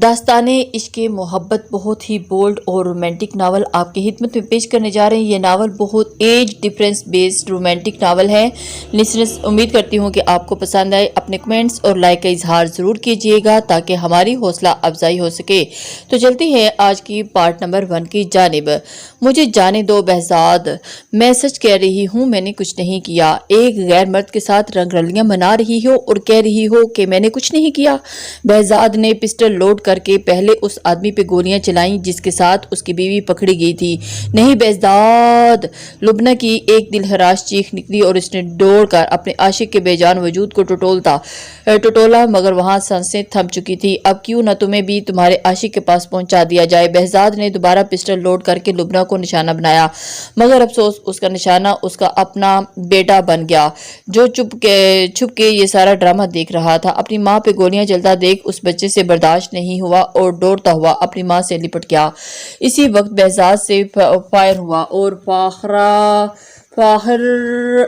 داستان عشق محبت بہت ہی بولڈ اور رومانٹک ناول آپ کی خدمت میں پیش کرنے جا رہے ہیں۔ یہ ناول بہت age difference based romantic novel ہے۔ لسنرز، امید کرتی ہوں کہ آپ کو پسند آئے۔ اپنے کمنٹس اور لائک کا اظہار ضرور کیجیے گا تاکہ ہماری حوصلہ افزائی ہو سکے۔ تو چلتی ہے آج کی پارٹ نمبر 1 کی جانب۔ مجھے جانے دو بہزاد، میں سچ کہہ رہی ہوں، میں نے کچھ نہیں کیا۔ ایک غیر مرد کے ساتھ رنگ رلیاں منا رہی ہو اور کہہ رہی ہو کہ میں نے کچھ نہیں کیا۔ بہزاد نے پسٹل لوڈ کر کے پہلے اس آدمی پہ گولیاں چلائیں جس کے ساتھ اس کی بیوی پکڑی گئی تھی۔ نہیں بہزاد! لبنہ کی ایک دل ہراش چیخ نکلی اور اس نے دوڑ کر اپنے عاشق کے بے جان وجود کو ٹٹولا، مگر وہاں سانسیں تھم چکی تھی۔ اب کیوں نہ تمہیں بھی تمہارے عاشق کے پاس پہنچا دیا جائے۔ بہزاد نے دوبارہ پسٹل لوڈ کر کے لبنہ کو نشانہ بنایا، مگر افسوس اس کا نشانہ اس کا اپنا بیٹا بن گیا جو چھپ کے یہ سارا ڈرامہ دیکھ رہا تھا۔ اپنی ماں پہ گولیاں چلتا دیکھ اس بچے سے برداشت نہیں ہوا اور دوڑتا ہوا اپنی ماں سے لپٹ گیا۔ اسی وقت بہزاد سے فائر ہوا اور فاخر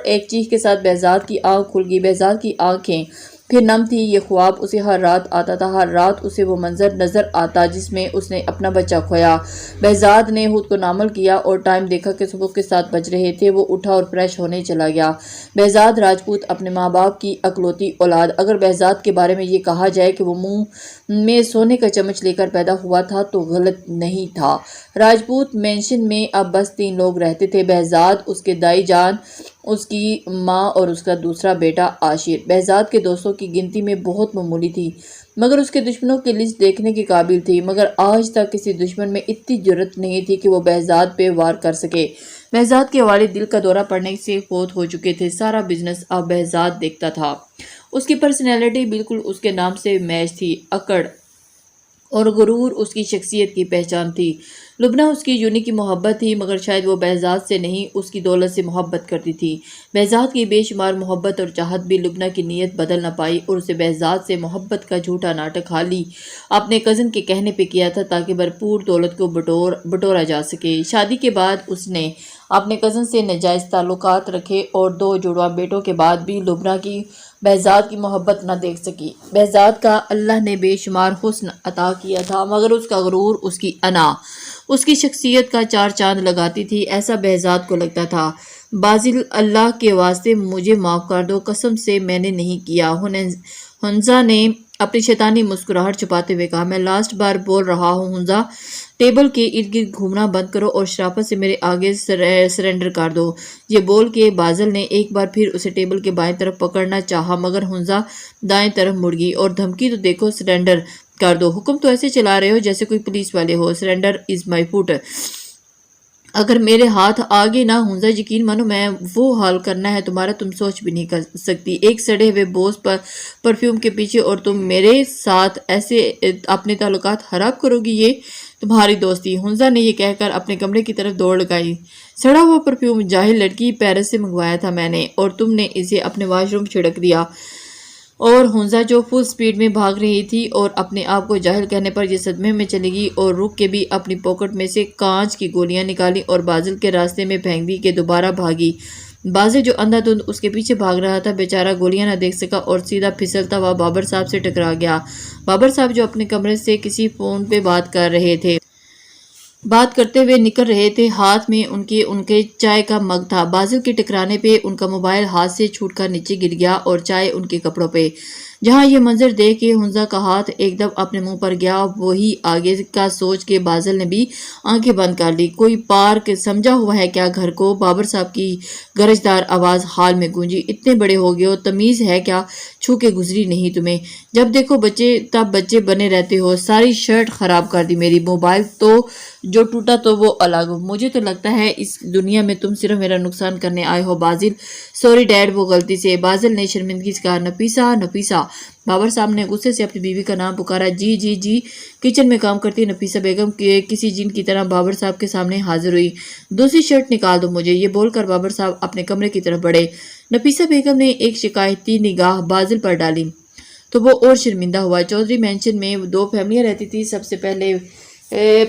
ایک چیخ کے ساتھ بہزاد کی آنکھ کھل گئی۔ بہزاد کی آنکھیں پھر نم تھی۔ یہ خواب اسے ہر رات آتا تھا، ہر رات اسے وہ منظر نظر آتا جس میں اس نے اپنا بچہ کھویا۔ بہزاد نے خود کو نارمل کیا اور ٹائم دیکھا کہ صبح کے 7 بج رہے تھے۔ وہ اٹھا اور فریش ہونے چلا گیا۔ بہزاد راجپوت، اپنے ماں باپ کی اکلوتی اولاد۔ اگر بہزاد کے بارے میں یہ کہا جائے کہ وہ منہ میں سونے کا چمچ لے کر پیدا ہوا تھا تو غلط نہیں تھا۔ راجپوت مینشن میں اب بس 3 لوگ رہتے تھے: بہزاد، اس کے دائی جان، اس کی ماں اور اس کا دوسرا بیٹا عاشر۔ بہزاد کے دوستوں کی گنتی میں بہت معمولی تھی، مگر اس کے دشمنوں کی لسٹ دیکھنے کے قابل تھی۔ مگر آج تک کسی دشمن میں اتنی جرأت نہیں تھی کہ وہ بہزاد پہ وار کر سکے۔ بہزاد کے والد دل کا دورہ پڑنے سے فوت ہو چکے تھے۔ سارا بزنس اب بہزاد دیکھتا تھا۔ اس کی پرسنالٹی بالکل اس کے نام سے میچ تھی۔ اکڑ اور غرور اس کی شخصیت کی پہچان تھی۔ لبنہ اس کی یونی کی محبت تھی، مگر شاید وہ بہزاد سے نہیں، اس کی دولت سے محبت کرتی تھی۔ بہزاد کی بے شمار محبت اور چاہت بھی لبنہ کی نیت بدل نہ پائی اور اسے بہزاد سے محبت کا جھوٹا ناٹک خالی اپنے کزن کے کہنے پہ کیا تھا تاکہ بھرپور دولت کو بٹورا جا سکے۔ شادی کے بعد اس نے اپنے کزن سے ناجائز تعلقات رکھے اور 2 جڑواں بیٹوں کے بعد بھی لبنہ کی بہزاد کی محبت نہ دیکھ سکی۔ بہزاد کا اللہ نے بے شمار حسن عطا کیا تھا، مگر اس کا غرور، اس کی انا، اس کی شخصیت کا 4 چاند لگاتی تھی۔ ایسا بہزاد کو لگتا تھا۔ بازل، اللہ کے واسطے مجھے معاف کر دو، قسم سے میں نے نہیں کیا۔ حنزہ نے اپنی شیطانی مسکراہٹ چھپاتے ہوئے کہا، میں لاسٹ بار بول رہا ہوں حنزہ، ٹیبل کے ارد گرد گھومنا بند کرو اور شرافت سے میرے آگے سرنڈر کر دو۔ یہ بول کے بازل نے ایک بار پھر اسے ٹیبل کے بائیں طرف پکڑنا چاہا، مگر حنزہ دائیں طرف مڑ گئی اور دھمکی تو دیکھو، سرنڈر کر دو۔ حکم تو ایسے چلا رہے ہو جیسے کوئی پولیس والے ہو۔ سرنڈر از مائی فٹ۔ اگر میرے ہاتھ آگے نہ حنزہ، یقین مانو میں وہ حال کرنا ہے تمہارا تم سوچ بھی نہیں کر سکتی۔ ایک سڑے ہوئے بوس پرفیوم کے پیچھے اور تم میرے ساتھ ایسے اپنے تعلقات خراب کرو گی؟ یہ تمہاری دوستی؟ حنزہ نے یہ کہہ کر اپنے کمرے کی طرف دوڑ لگائی۔ سڑا ہوا پرفیوم؟ جاہل لڑکی، پیرس سے منگوایا تھا میں نے، اور تم نے اسے اپنے واش روم چھڑک دیا۔ اور حنزہ جو فل سپیڈ میں بھاگ رہی تھی اور اپنے آپ کو جاہل کہنے پر یہ صدمے میں چلی گئی اور رک کے بھی اپنی پاکٹ میں سے کانچ کی گولیاں نکالی اور بازل کے راستے میں پھینک دی کہ دوبارہ بھاگی۔ بازل جو اندھا دھند اس کے پیچھے بھاگ رہا تھا بیچارہ گولیاں نہ دیکھ سکا اور سیدھا پھسلتا ہوا بابر صاحب سے ٹکرا گیا۔ بابر صاحب جو اپنے کمرے سے کسی فون پہ بات کرتے ہوئے نکل رہے تھے، ہاتھ میں ان کے چائے کا مگ تھا۔ بازل کے ٹکرانے پہ ان کا موبائل ہاتھ سے چھوٹ کر نیچے گر گیا اور چائے ان کے کپڑوں پہ۔ جہاں یہ منظر دیکھ کے حنزہ کا ہاتھ ایک دم اپنے منہ پر گیا۔ وہی آگے کا سوچ کے بازل نے بھی آنکھیں بند کر لی۔ کوئی پارک سمجھا ہوا ہے کیا گھر کو؟ بابر صاحب کی گرجدار آواز ہال میں گونجی۔ اتنے بڑے ہو گئے ہو، تمیز ہے کیا؟ چھو کے گزری نہیں تمہیں؟ جب دیکھو بچے تب بچے بنے رہتے ہو۔ ساری شرٹ خراب کر دی میری۔ موبائل تو جو ٹوٹا تو وہ الگ۔ مجھے تو لگتا ہے اس دنیا میں تم صرف میرا نقصان کرنے آئے ہو بازل۔ سوری ڈیڈ، وہ غلطی سے۔ بازل نے شرمندگی سے کہا، نفیسہ، نفیسہ۔ بابر صاحب نے غصے سے اپنی بیوی کا نام پکارا۔ جی جی جی۔ کچن میں کام کرتی نفیسہ بیگم کسی جن کی طرح بابر صاحب کے سامنے حاضر ہوئی۔ دوسری شرٹ نکال دو مجھے، یہ بول کر بابر صاحب اپنے کمرے کی طرف بڑھے۔ نفیسہ بیگم نے ایک شکایتی نگاہ بازل پر ڈالی تو وہ اور شرمندہ ہوا۔ چودھری مینشن میں 2 فیملیاں رہتی تھی۔ سب سے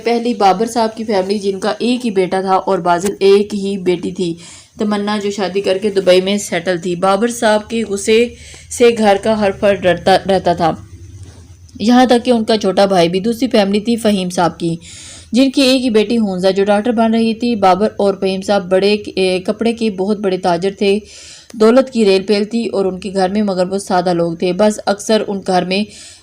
پہلی بابر صاحب کی فیملی جن کا ایک ہی بیٹا تھا اور بازل ایک ہی بیٹی تھی، تمنا، جو شادی کر کے دبئی میں سیٹل تھی۔ بابر صاحب کے غصے سے گھر کا ہر فرد ڈرتا رہتا تھا۔ یہاں تک کہ ان کا چھوٹا بھائی بھی۔ دوسری فیملی تھی فہیم صاحب کی، جن کی ایک ہی بیٹی ہونزا جو ڈاکٹر بن رہی تھی۔ بابر اور فہیم صاحب بڑے کپڑے کے بہت بڑے تاجر تھے، دولت کی ریل پیل تھی اور ان کے گھر میں، مگر وہ سادہ لوگ تھے۔ بس اکثر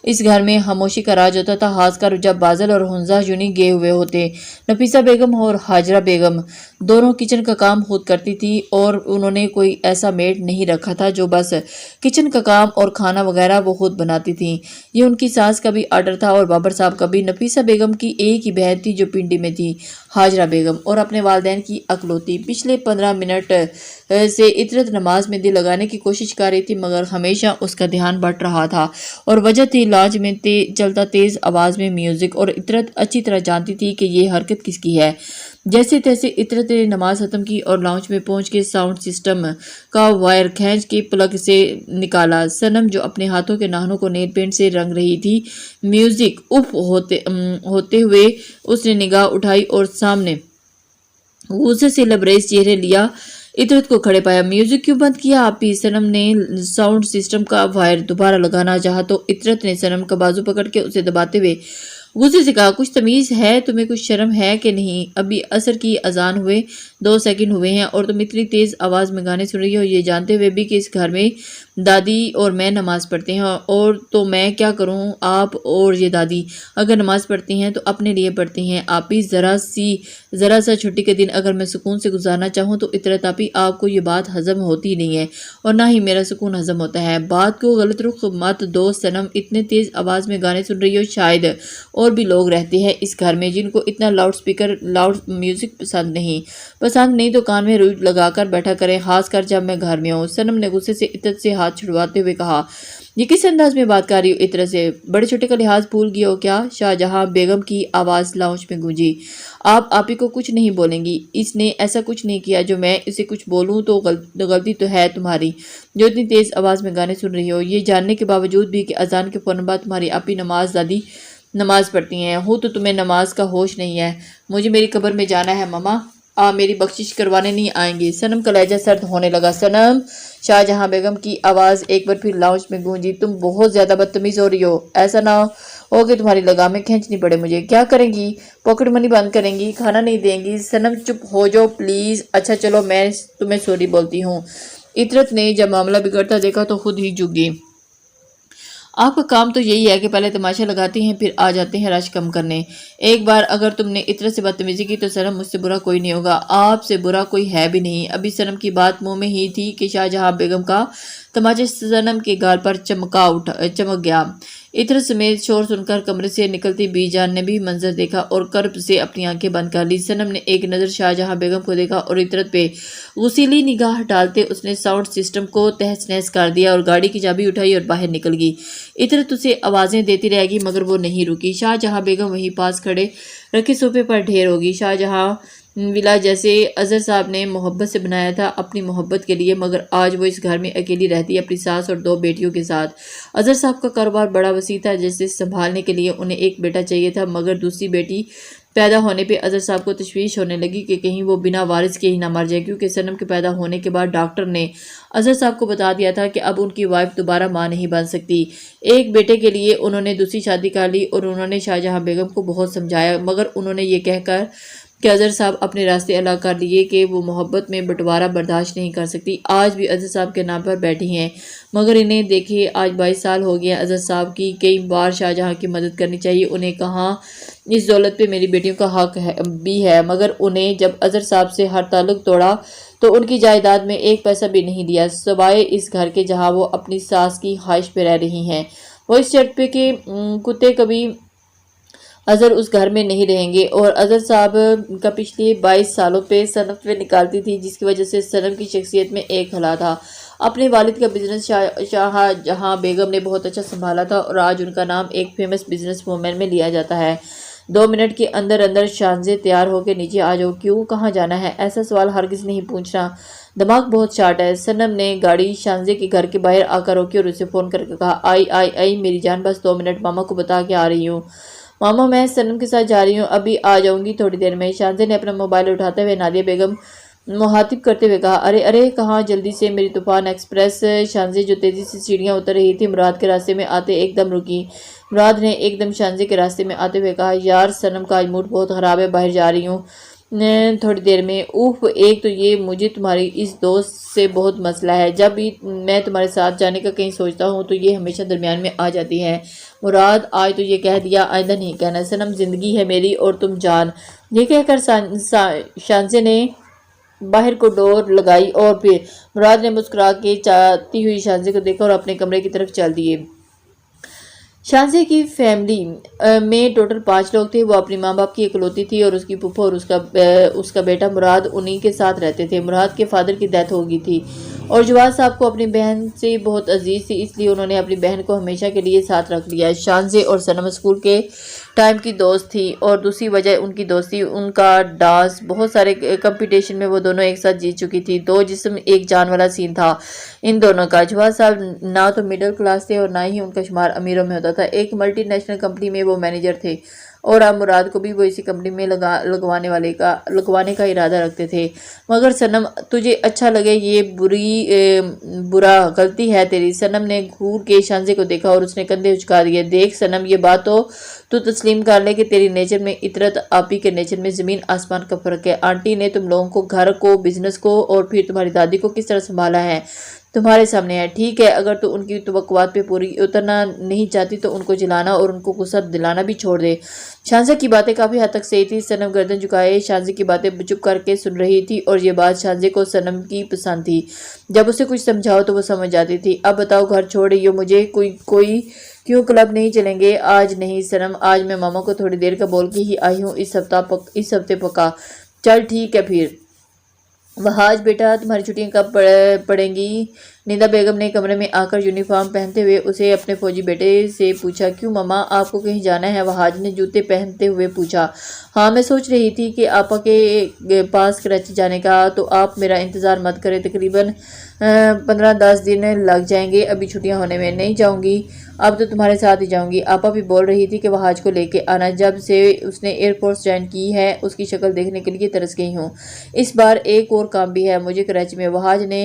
اس گھر میں خاموشی کا راج ہوتا تھا، خاص کر جب بازل اور ہنزا یونی گئے ہوئے ہوتے۔ نفیسہ بیگم اور ہاجرہ بیگم دونوں کچن کا کام خود کرتی تھی اور انہوں نے کوئی ایسا میڈ نہیں رکھا تھا جو بس کچن کا کام اور کھانا وغیرہ وہ خود بناتی تھیں۔ یہ ان کی ساس کا بھی آرڈر تھا اور بابر صاحب کا بھی۔ نفیسہ بیگم کی ایک ہی بہن تھی جو پنڈی میں تھی، ہاجرہ بیگم، اور اپنے والدین کی اکلوتی۔ پچھلے 15 منٹ سے عطرت نماز میں دل لگانے کی کوشش کر رہی تھی، مگر ہمیشہ اس کا دھیان بٹ رہا تھا اور وجہ تھی لانچ میں چلتا تیز آواز میں میوزک، اور عطرت اچھی طرح جانتی تھی کہ یہ حرکت کس کی ہے۔ جیسے تیسے عطرت نے نماز ختم کی اور لانچ میں پہنچ کے ساؤنڈ سسٹم کا وائر کھینچ کے پلگ سے نکالا۔ سنم جو اپنے ہاتھوں کے ناخنوں کو نیل پینٹ سے رنگ رہی تھی، میوزک اف ہوتے ہوئے اس نے نگاہ اٹھائی اور سامنے غصے سے لبریز چہرے لیا عطرت کو کھڑے پایا۔ میوزک کیوں بند کیا آپ ہی؟ سنم نے ساؤنڈ سسٹم کا وائر دوبارہ لگانا چاہا تو عطرت نے سنم کا بازو پکڑ کے اسے دباتے ہوئے غصے سے کہا، کچھ تمیز ہے تمہیں؟ کچھ شرم ہے کہ نہیں؟ ابھی عصر کی اذان ہوئے 2 سیکنڈ ہوئے ہیں اور تم اتنی تیز آواز میں گانے سن رہی ہو، یہ جانتے ہوئے بھی کہ اس گھر میں دادی اور میں نماز پڑھتے ہیں، اور تو میں کیا کروں؟ آپ اور یہ دادی اگر نماز پڑھتی ہیں تو اپنے لیے پڑھتی ہیں۔ آپ ہی ذرا سا چھٹی کے دن اگر میں سکون سے گزارنا چاہوں تو عطرت آپ ہی، آپ کو یہ بات ہضم ہوتی نہیں ہے اور نہ ہی میرا سکون ہضم ہوتا ہے۔ بات کو غلط رخ مت دو سنم، اتنے تیز آواز میں گانے سن رہی ہو، شاید اور بھی لوگ رہتے ہیں اس گھر میں جن کو اتنا لاؤڈ میوزک پسند نہیں تو کان میں روئی لگا کر بیٹھا کریں، خاص کر جب میں گھر میں ہوں۔ سنم نے غصے سے عطرت سے ہاتھ چھڑواتے ہوئے کہا، یہ کس انداز میں بات کر رہی ہو عطرت سے؟ بڑے چھوٹے کا لحاظ بھول گئی ہو کیا؟ شاہجہاں بیگم کی آواز لاؤنج میں گونجی۔ آپ آپی کو کچھ نہیں بولیں گی؟ اس نے ایسا کچھ نہیں کیا جو میں اسے کچھ بولوں تو غلطی تو ہے تمہاری، جو اتنی تیز آواز میں گانے سن رہی ہو، یہ جاننے کے باوجود بھی کہ اذان کے فوراً بعد تمہاری آپی دادی نماز پڑھتی ہیں۔ ہو تو تمہیں نماز کا ہوش نہیں ہے؟ مجھے میری قبر میں جانا ہے ماما، میری بخشش کروانے نہیں آئیں گی؟ سنم کا لہجہ سرد ہونے لگا۔ سنم، شاہجہاں بیگم کی آواز ایک بار پھر لاؤنج میں گونجی، تم بہت زیادہ بدتمیز ہو رہی ہو، ایسا نہ ہو کہ تمہاری لگامیں کھینچنی پڑے مجھے۔ کیا کریں گی؟ پاکٹ منی بند کریں گی؟ کھانا نہیں دیں گی؟ سنم چپ ہو جاؤ پلیز۔ اچھا چلو میں تمہیں سوری بولتی ہوں۔ عطرت نے جب معاملہ بگڑتا دیکھا تو خود ہی جھک گئی۔ آپ کا کام تو یہی ہے کہ پہلے تماشا لگاتی ہیں پھر آ جاتے ہیں رش کم کرنے۔ ایک بار اگر تم نے عطرت سے بدتمیزی کی تو سنم مجھ سے برا کوئی نہیں ہوگا، آپ سے برا کوئی ہے بھی نہیں۔ ابھی سنم کی بات منہ میں ہی تھی کہ شاہجہاں بیگم کا تماچا سنم کے گال پر چمک گیا۔ عطرت سمیت شور سن کر کمرے سے نکلتی بی جان نے بھی منظر دیکھا اور کرب سے اپنی آنکھیں بند کر لی۔ سنم نے ایک نظر شاہجہاں بیگم کو دیکھا اور عطرت پہ غصیلی نگاہ ڈالتے اس نے ساؤنڈ سسٹم کو تہس نہس کر دیا اور گاڑی کی چابی اٹھائی اور باہر نکل گئی۔ عطرت اسے آوازیں دیتی رہ گئی مگر وہ نہیں رکی۔ شاہجہاں بیگم وہیں پاس کھڑے رکھے صوفے پر ڈھیر ہوگی۔ شاہجہاں ولا جیسے اظہر صاحب نے محبت سے بنایا تھا اپنی محبت کے لیے، مگر آج وہ اس گھر میں اکیلی رہتی اپنی ساس اور 2 بیٹیوں کے ساتھ۔ اظہر صاحب کا کاروبار بڑا وسیع تھا جسے سنبھالنے کے لیے انہیں ایک بیٹا چاہیے تھا، مگر دوسری بیٹی پیدا ہونے پہ اظہر صاحب کو تشویش ہونے لگی کہ کہیں وہ بنا وارث کے ہی نہ مر جائے، کیونکہ سنم کے پیدا ہونے کے بعد ڈاکٹر نے اظہر صاحب کو بتا دیا تھا کہ اب ان کی وائف دوبارہ ماں نہیں بن سکتی۔ ایک بیٹے کے لیے انہوں نے دوسری شادی کر لی اور انہوں نے شاہجہاں بیگم کو بہت سمجھایا، مگر انہوں نے یہ کہہ کر کہ اظہر صاحب اپنے راستے الگ کر لیے کہ وہ محبت میں بٹوارہ برداشت نہیں کر سکتی۔ آج بھی اظہر صاحب کے نام پر بیٹھی ہیں، مگر انہیں دیکھے آج 22 سال ہو گئے اظہر صاحب کی۔ کئی بار شاہجہاں کی مدد کرنی چاہیے انہیں، کہاں اس دولت پہ میری بیٹیوں کا حق بھی ہے، مگر انہیں جب اظہر صاحب سے ہر تعلق توڑا تو ان کی جائیداد میں ایک پیسہ بھی نہیں دیا سوائے اس گھر کے جہاں وہ اپنی ساس کی خواہش پہ رہ رہی ہیں۔ وہ اس شرط پہ کہ کتے کبھی اظہر اس گھر میں نہیں رہیں گے، اور اظہر صاحب کا پچھلے 22 سالوں پہ صنف پہ نکالتی تھی جس کی وجہ سے سنم کی شخصیت میں ایک خلا تھا۔ اپنے والد کا بزنس شاہجہاں بیگم نے بہت اچھا سنبھالا تھا اور آج ان کا نام ایک فیمس بزنس وومن میں لیا جاتا ہے۔ 2 منٹ کے اندر شانزے تیار ہو کے نیچے آ جاؤ۔ کیوں؟ کہاں جانا ہے؟ ایسا سوال ہرگز نہیں پوچھنا، دماغ بہت شارٹ ہے۔ سنم نے گاڑی شانزے کے گھر کے باہر آ کر روکی اور اسے فون کر کے کہا، آئی میری جان، بس 2 منٹ، ماما کو بتا کے آ رہی ہوں۔ ماما میں سنم کے ساتھ جا رہی ہوں، ابھی آ جاؤں گی تھوڑی دیر میں۔ شانزے نے اپنا موبائل اٹھاتے ہوئے نادیہ بیگم مخاطب کرتے ہوئے کہا، ارے کہاں؟ جلدی سے، میری طوفان ایکسپریس۔ شانزے جو تیزی سے سیڑھیاں اتر رہی تھی مراد کے راستے میں آتے ایک دم رکی۔ مراد نے ایک دم شانزے کے راستے میں آتے ہوئے کہا، یار سنم کا آج موڈ بہت خراب ہے، باہر جا رہی ہوں تھوڑی دیر میں۔ اوف، ایک تو یہ مجھے تمہاری اس دوست سے بہت مسئلہ ہے، جب بھی میں تمہارے ساتھ جانے کا کہیں سوچتا ہوں تو یہ ہمیشہ درمیان میں آ جاتی ہے۔ مراد، آج تو یہ کہہ دیا، آئندہ نہیں کہنا۔ سنم زندگی ہے میری اور تم جان۔ یہ کہہ کر شانزے نے باہر کو ڈور لگائی اور پھر مراد نے مسکرا کے چاہتی ہوئی شانزے کو دیکھا اور اپنے کمرے کی طرف چل دیے۔ شانزے کی فیملی میں ٹوٹل 5 لوگ تھے۔ وہ اپنی ماں باپ کی اکلوتی تھی اور اس کی پھپھو اور اس کا بیٹا مراد انہی کے ساتھ رہتے تھے۔ مراد کے فادر کی ڈیتھ ہو گئی تھی اور جواد صاحب کو اپنی بہن سے بہت عزیز تھی، اس لیے انہوں نے اپنی بہن کو ہمیشہ کے لیے ساتھ رکھ لیا۔ شانزے اور سنم اسکول کے ٹائم کی دوست تھی اور دوسری وجہ ان کی دوستی ان کا ڈانس، بہت سارے کمپٹیشن میں وہ دونوں ایک ساتھ جیت چکی تھی۔ دو جسم ایک جان والا سین تھا ان دونوں کا۔ جواد صاحب نہ تو مڈل کلاس تھے اور نہ ہی ان کا شمار امیروں میں ہوتا تھا۔ ایک ملٹی نیشنل کمپنی میں وہ مینیجر تھے اور اب مراد کو بھی وہ اسی کمپنی میں لگوانے کا ارادہ رکھتے تھے۔ مگر سنم، تجھے اچھا لگے یہ برا غلطی ہے تیری۔ سنم نے گھور کے شانزے کو دیکھا اور اس نے کندھے اچکا دیے۔ دیکھ سنم، یہ بات تو تسلیم کر لے کہ تیری نیچر میں اطرت، آپی کے نیچر میں زمین آسمان کا فرق ہے۔ آنٹی نے تم لوگوں کو، گھر کو، بزنس کو اور پھر تمہاری دادی کو کس طرح سنبھالا ہے تمہارے سامنے ہے۔ ٹھیک ہے، اگر تو ان کی توقعات پہ پوری اترنا نہیں چاہتی تو ان کو جلانا اور ان کو غصہ دلانا بھی چھوڑ دے۔ شانزے کی باتیں کافی حد تک صحیح تھی۔ سنم گردن جھکائے شانزے کی باتیں چپ کر کے سن رہی تھی اور یہ بات شانزے کو سنم کی پسند تھی۔ جب اسے کچھ سمجھاؤ تو وہ سمجھ جاتی تھی۔ اب بتاؤ، گھر چھوڑ رہی ہو مجھے؟ کوئی کیوں کلب نہیں چلیں گے؟ آج نہیں سنم، آج میں ماما کو تھوڑی دیر کا بول کے ہی آئی ہوں، اس ہفتے پکا۔ چل ٹھیک ہے پھر۔ وہاج بیٹا، تمہاری چھٹیاں کب پڑیں گی؟ ندا بیگم نے کمرے میں آ کر یونیفارم پہنتے ہوئے اسے اپنے فوجی بیٹے سے پوچھا۔ کیوں ماما، آپ کو کہیں جانا ہے؟ وہاج نے جوتے پہنتے ہوئے پوچھا۔ ہاں، میں سوچ رہی تھی کہ آپا کے پاس کراچی جانے کا، تو آپ میرا انتظار مت کریں، تقریباً 15-10 دن لگ جائیں گے ابھی چھٹیاں ہونے میں۔ نہیں جاؤں گی، اب تو تمہارے ساتھ ہی جاؤں گی۔ آپا بھی بول رہی تھی کہ وہاج کو لے کے آنا، جب سے اس نے ایئر فورس جوائن کی ہے اس کی شکل دیکھنے کے لیے ترس گئی ہوں۔ اس بار ایک اور کام بھی ہے مجھے کراچی میں۔ وہاج نے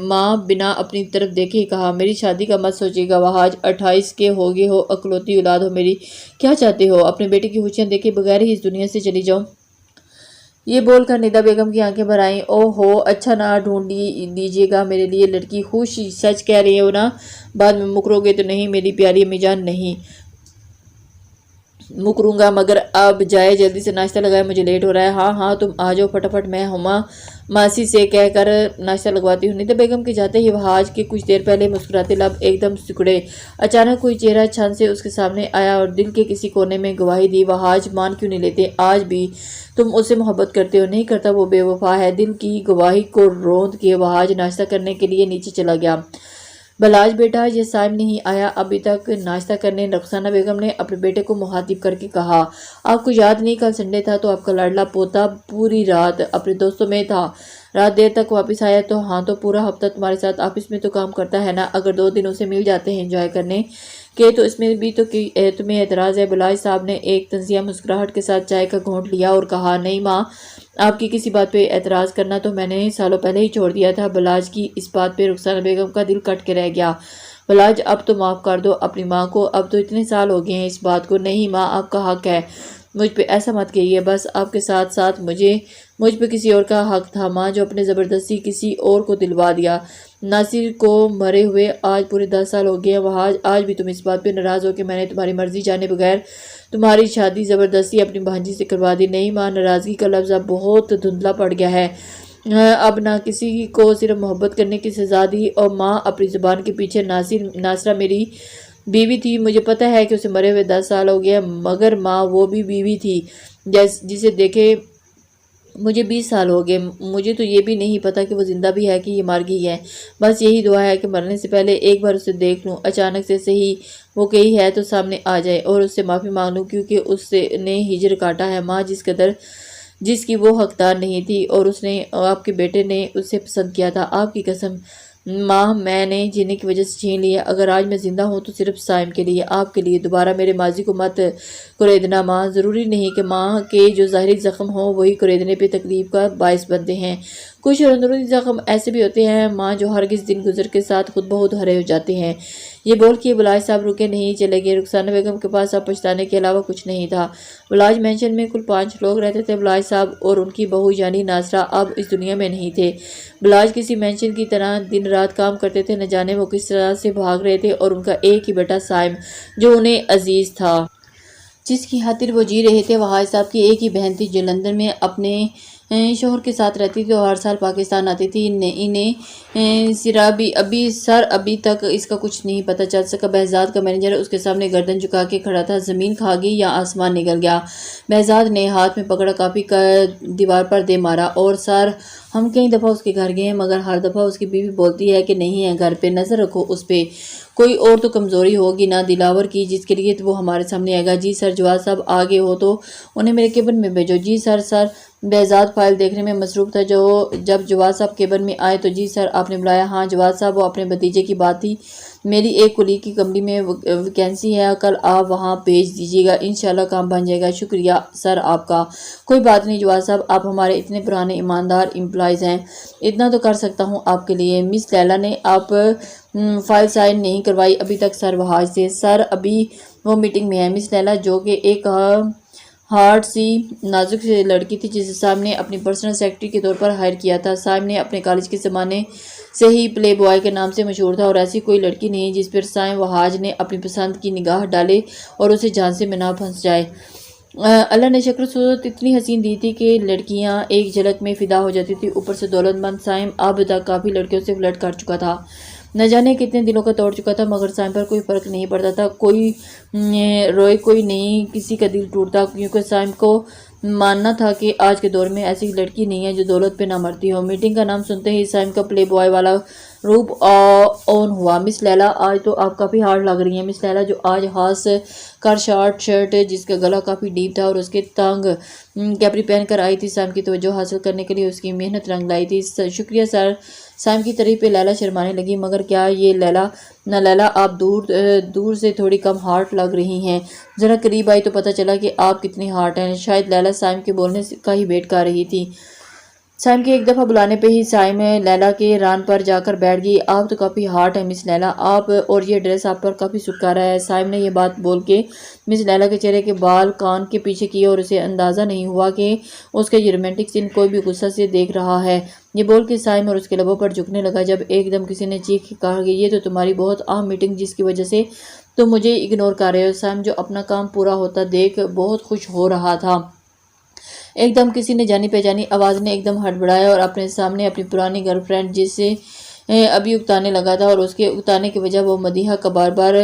ماں بنا اپنی طرف دیکھے ہی کہا۔ میری شادی کا مت سوچے گا وہاج، 28 کے ہو گئے ہو، اکلوتی اولاد ہو میری، کیا چاہتے ہو؟ اپنے بیٹے کی خوشیاں دیکھے بغیر ہی اس دنیا سے چلی جاؤں؟ یہ بول کر ندا بیگم کی آنکھیں بھر آئیں۔ او ہو، اچھا نہ ڈھونڈ دیجیے گا میرے لیے لڑکی۔ خوش سچ کہہ رہے ہو نا؟ بعد میں مکرو گے تو نہیں میری پیاری امی جان؟ نہیں مکروں گا، مگر اب جائے جلدی سے ناشتہ لگائے، مجھے لیٹ ہو رہا ہے۔ ہاں ہاں تم آ جاؤ فٹافٹ، میں ہما ماسی سے کہہ کر ناشتہ لگواتی ہوں۔ ندا بیگم کے جاتے ہی وہاج کے کچھ دیر پہلے مسکراتے لب ایک دم سکڑے۔ اچانک کوئی چہرہ چھن سے اس کے سامنے آیا اور دل کے کسی کونے میں گواہی دی۔ وہاج، مان کیوں نہیں لیتے؟ آج بھی تم اس سے محبت کرتے ہو؟ نہیں کرتا، وہ بے وفا ہے۔ دل کی گواہی کو روند کے وہاج ناشتہ کرنے کے لیے نیچے چلا گیا۔ بلاج بیٹا، یہ سائم نہیں آیا ابھی تک ناشتہ کرنے؟ رخسانہ بیگم نے اپنے بیٹے کو مخاطب کر کے کہا۔ آپ کو یاد نہیں کل سنڈے تھا تو آپ کا لاڈلا پوتا پوری رات اپنے دوستوں میں تھا، رات دیر تک واپس آیا تو ہاں، تو پورا ہفتہ تمہارے ساتھ آفس میں تو کام کرتا ہے نا، اگر 2 دن اسے مل جاتے ہیں انجوائے کرنے کے تو اس میں بھی تو تمہیں اعتراض ہے؟ بلاج صاحب نے ایک طنزیہ مسکراہٹ کے ساتھ چائے کا گھونٹ لیا اور کہا، نہیں ماں، آپ کی کسی بات پہ اعتراض کرنا تو میں نے سالوں پہلے ہی چھوڑ دیا تھا۔ بلاج کی اس بات پہ رخسانہ بیگم کا دل کٹ کے رہ گیا۔ بلاج، اب تو معاف کر دو اپنی ماں کو، اب تو اتنے سال ہو گئے ہیں اس بات کو۔ نہیں ماں، آپ کا حق ہے، مجھ پہ ایسا مت کہیے، بس آپ کے ساتھ ساتھ مجھ پہ کسی اور کا حق تھا ماں، جو اپنے زبردستی کسی اور کو دلوا دیا۔ ناصر کو مرے ہوئے آج پورے 10 سال ہو گئے ہیں وہاج، آج بھی تم اس بات پہ ناراض ہو کہ میں نے تمہاری مرضی جانے بغیر تمہاری شادی زبردستی اپنی بھانجی سے کروا دی؟ نہیں ماں، ناراضگی کا لفظ اب بہت دھندلا پڑ گیا ہے، اب نہ کسی کو صرف محبت کرنے کی سزا دی۔ اور ماں، اپنی زبان کے پیچھے، ناصرہ میری بیوی تھی، مجھے پتا ہے کہ اسے مرے ہوئے 10 سال ہو گئے، مگر ماں وہ بھی بیوی تھی جسے دیکھے مجھے 20 سال ہو گئے۔ مجھے تو یہ بھی نہیں پتا کہ وہ زندہ بھی ہے کہ یہ مر گئی ہے، بس یہی دعا ہے کہ مرنے سے پہلے ایک بار اسے دیکھ لوں، اچانک سے صحیح، وہ کہیں ہے تو سامنے آ جائے اور اس سے معافی مانگ لوں، کیونکہ اس نے ہجر کاٹا ہے ماں، جس کی وہ حقدار نہیں تھی، اور اس نے، آپ کے بیٹے نے اسے پسند کیا تھا۔ آپ کی قسم ماں، میں نے جینے کی وجہ سے چھین لی ہے، اگر آج میں زندہ ہوں تو صرف سائم کے لیے، آپ کے لیے۔ دوبارہ میرے ماضی کو مت کریدنا ماں، ضروری نہیں کہ ماں کے جو ظاہری زخم ہوں وہی کریدنے پہ تکلیف کا باعث بنتے ہیں، کچھ اندرونی زخم ایسے بھی ہوتے ہیں ماں جو ہرگز دن گزر کے ساتھ خود بخود ہرے ہو جاتے ہیں۔ یہ بول کے بلاج صاحب رکے نہیں چلے گئے۔ رخسانہ بیگم کے پاس اب پچھتانے کے علاوہ کچھ نہیں تھا۔ بلاج مینشن میں کل 5 لوگ رہتے تھے۔ بلاج صاحب اور ان کی بہو یعنی ناصرہ اب اس دنیا میں نہیں تھے۔ بلاج کسی مینشن کی طرح دن رات کام کرتے تھے، نہ جانے وہ کس طرح سے بھاگ رہے تھے، اور ان کا ایک ہی بیٹا سائم جو انہیں عزیز تھا، جس کی خاطر وہ جی رہے تھے، وہاج صاحب کی ایک ہی بہن تھی جو لندن میں اپنے شوہر کے ساتھ رہتی تھی اور ہر سال پاکستان آتی تھی۔ انہیں سر ابھی تک اس کا کچھ نہیں پتہ چل سکا۔ بہزاد کا مینیجر اس کے سامنے گردن جھکا کے کھڑا تھا۔ زمین کھا گئی یا آسمان نگل گیا؟ بہزاد نے ہاتھ میں پکڑا کاپی کا دیوار پر دے مارا۔ اور سر، ہم کئی دفعہ اس کے گھر گئے ہیں، مگر ہر دفعہ اس کی بیوی بولتی ہے کہ نہیں ہے گھر پہ، نظر رکھو اس پہ، کوئی اور تو کمزوری ہوگی نا دلاور کی جس کے لیے وہ ہمارے سامنے آئے گا۔ جی سر، جواد صاحب آگے ہو تو انہیں میرے کیبن میں بھیجو۔ جی سر۔ بہزاد فائل دیکھنے میں مصروف تھا۔ جب جواد صاحب کیبن میں آئے تو جی سر آپ نے بلایا؟ ہاں جواد صاحب، وہ اپنے بھتیجے کی بات تھی، میری ایک کلیگ کی کمپنی میں ویکینسی ہے، کل آپ وہاں بھیج دیجیے گا، انشاءاللہ کام بن جائے گا۔ شکریہ سر آپ کا۔ کوئی بات نہیں جواد صاحب، آپ ہمارے اتنے پرانے ایماندار امپلائیز ہیں، اتنا تو کر سکتا ہوں آپ کے لیے۔ مس لیلا نے آپ فائل سائن نہیں کروائی ابھی تک؟ سر وہاج سے۔ سر ابھی وہ میٹنگ میں ہے۔ مس لیلا جو کہ ایک ہارڈ سی نازک سے لڑکی تھی جسے سائم نے اپنی پرسنل سیکرٹری کے طور پر ہائر کیا تھا۔ سائم نے اپنے کالج کے زمانے سے ہی پلے بوائے کے نام سے مشہور تھا، اور ایسی کوئی لڑکی نہیں جس پر سائم وہاج نے اپنی پسند کی نگاہ ڈالے اور اسے جھانسے میں نہ پھنس جائے۔ اللہ نے شکل صورت اتنی حسین دی تھی کہ لڑکیاں ایک جھلک میں فدا ہو جاتی تھی۔ اوپر سے دولت مند سائم اب تک کافی لڑکیوں سے فلرٹ کر چکا تھا، نہ جانے کتنے دلوں کا توڑ چکا تھا، مگر سائم پر کوئی فرق نہیں پڑتا تھا۔ کوئی روئے، کوئی نہیں، کسی کا دل ٹوٹتا، کیونکہ سائم کو ماننا تھا کہ آج کے دور میں ایسی لڑکی نہیں ہے جو دولت پہ نہ مرتی ہو۔ میٹنگ کا نام سنتے ہی سائم کا پلے بوائے والا روپ آن ہوا۔ مس لیلا، آج تو آپ کافی ہارڈ لگ رہی ہیں۔ مس لیلا جو آج ہاس کر شارٹ شرٹ جس کا گلا کافی ڈیپ تھا اور اس کے تنگ کیپری پہن کر آئی تھی، سائم کی توجہ حاصل کرنے کے لیے اس کی محنت رنگ لائی تھی۔ شکریہ سر۔ سائم کی تعریف پہ لیلا شرمانے لگی۔ مگر کیا یہ لیلا نہ لیلا، آپ دور سے تھوڑی کم ہارٹ لگ رہی ہیں، ذرا قریب آئی تو پتہ چلا کہ آپ کتنی ہارٹ ہیں۔ شاید لیلا سائم کے بولنے کا ہی ویٹ کر رہی تھی۔ سائم کے ایک دفعہ بلانے پہ ہی سائم لیلا کے ران پر جا کر بیٹھ گئی۔ آپ تو کافی ہارٹ ہیں مس لیلا، آپ اور یہ ڈریس آپ پر کافی سوٹ کر رہا ہے۔ سائم نے یہ بات بول کے مس لیلا کے چہرے کے بال کان کے پیچھے کیے اور اسے اندازہ نہیں ہوا کہ اس کا یہ رومانٹک سین کوئی بھی غصہ سے دیکھ رہا ہے۔ یہ بول کے سائم اور اس کے لبوں پر جھکنے لگا جب ایک دم کسی نے چیخ کے کہا کہ یہ تو تمہاری بہت اہم میٹنگ جس کی وجہ سے تم مجھے اگنور کر رہے ہو۔ سائم جو اپنا کام پورا ہوتا دیکھ بہت خوش ہو رہا تھا۔ ایک دم کسی نے جانی پہچانی آواز نے ایک دم ہڑبڑایا اور اپنے سامنے اپنی پرانی گرل فرینڈ جسے ابھی اکتانے لگا تھا، اور اس کے اکتانے کی وجہ وہ مدیحہ کا بار بار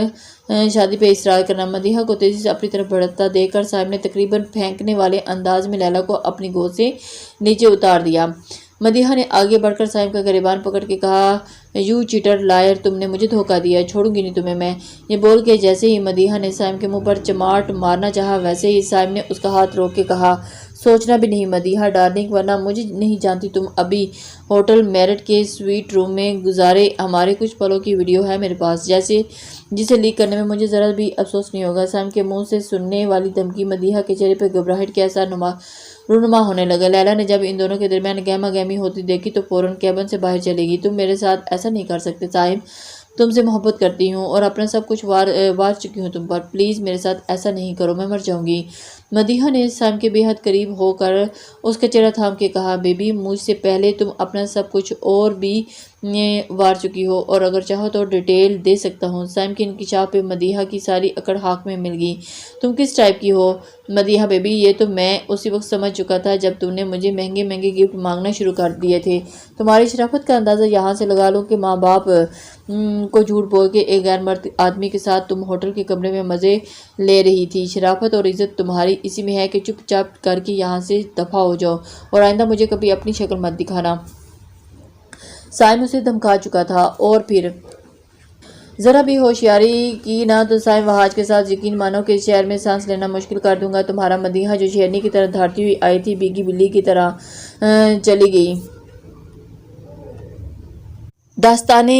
شادی پہ اصرار کرنا۔ مدیحہ کو تیزی سے اپنی طرف بڑھتا دیکھ کر سائم نے تقریباً پھینکنے والے انداز میں لیلا کو اپنی گود سے نیچے اتار دیا۔ مدیحہ نے آگے بڑھ کر سائم کا گریبان پکڑ کے کہا، یو چیٹر لائر، تم نے مجھے دھوکہ دیا، چھوڑوں گی نہیں تمہیں میں۔ یہ بول کے جیسے ہی مدیحہ نے سائم کے منہ پر چماٹ مارنا چاہا، ویسے ہی سائم نے اس کا ہاتھ روک کے کہا، سوچنا بھی نہیں مدیحہ ڈارلنگ، ورنہ مجھے نہیں جانتی تم۔ ابھی ہوٹل میرٹ کے سویٹ روم میں گزارے ہمارے کچھ پلوں کی ویڈیو ہے میرے پاس، جسے لیک کرنے میں مجھے ذرا بھی افسوس نہیں ہوگا۔ سائم کے منہ سے سننے والی دھمکی مدیحہ کے چہرے پہ گھبراہٹ کے اثر رونما ہونے لگا۔ لیلا نے جب ان دونوں کے درمیان گہما گہمی ہوتی دیکھی تو فوراً کیبن سے باہر چلی گئی۔ تم میرے ساتھ ایسا نہیں کر سکتے سائم، تم سے محبت کرتی ہوں اور اپنا سب کچھ وار چکی ہوں تم پر، پلیز میرے ساتھ ایسا نہیں کرو، میں مر جاؤں گی۔ مدیحہ نے سائم کے بے حد قریب ہو کر اس کا چہرہ تھام کے کہا، بیبی مجھ سے پہلے تم اپنا سب کچھ اور بھی وار چکی ہو، اور اگر چاہو تو ڈیٹیل دے سکتا ہوں۔ سائم کے انکشاف پہ مدیحہ کی ساری اکڑ ہاک میں مل گئی۔ تم کس ٹائپ کی ہو مدیحہ بیبی؟ یہ تو میں اسی وقت سمجھ چکا تھا جب تم نے مجھے مہنگے مہنگے گفٹ مانگنا شروع کر دیے تھے۔ تمہاری شرافت کا اندازہ یہاں سے لگا لو کہ ماں باپ کو جھوٹ بول کے ایک غیر مرد آدمی کے ساتھ تم ہوٹل کے کمرے میں مزے لے رہی تھی۔ شرافت اور عزت تمہاری اسی میں ہے کہ چپ چاپ کر کے یہاں سے دفع ہو جاؤ اور آئندہ مجھے کبھی اپنی شکل مت دکھانا۔ سائم اسے دھمکا چکا تھا، اور پھر ذرا بھی ہوشیاری کی نہ تو سائم وہاج کے ساتھ یقین مانو کہ اس شہر میں سانس لینا مشکل کر دوں گا تمہارا۔ مدیحہ جو شیرنی کی طرح دھاڑتی ہوئی آئی تھی بھیگی بلی کی طرح چلی گئی۔ داستانے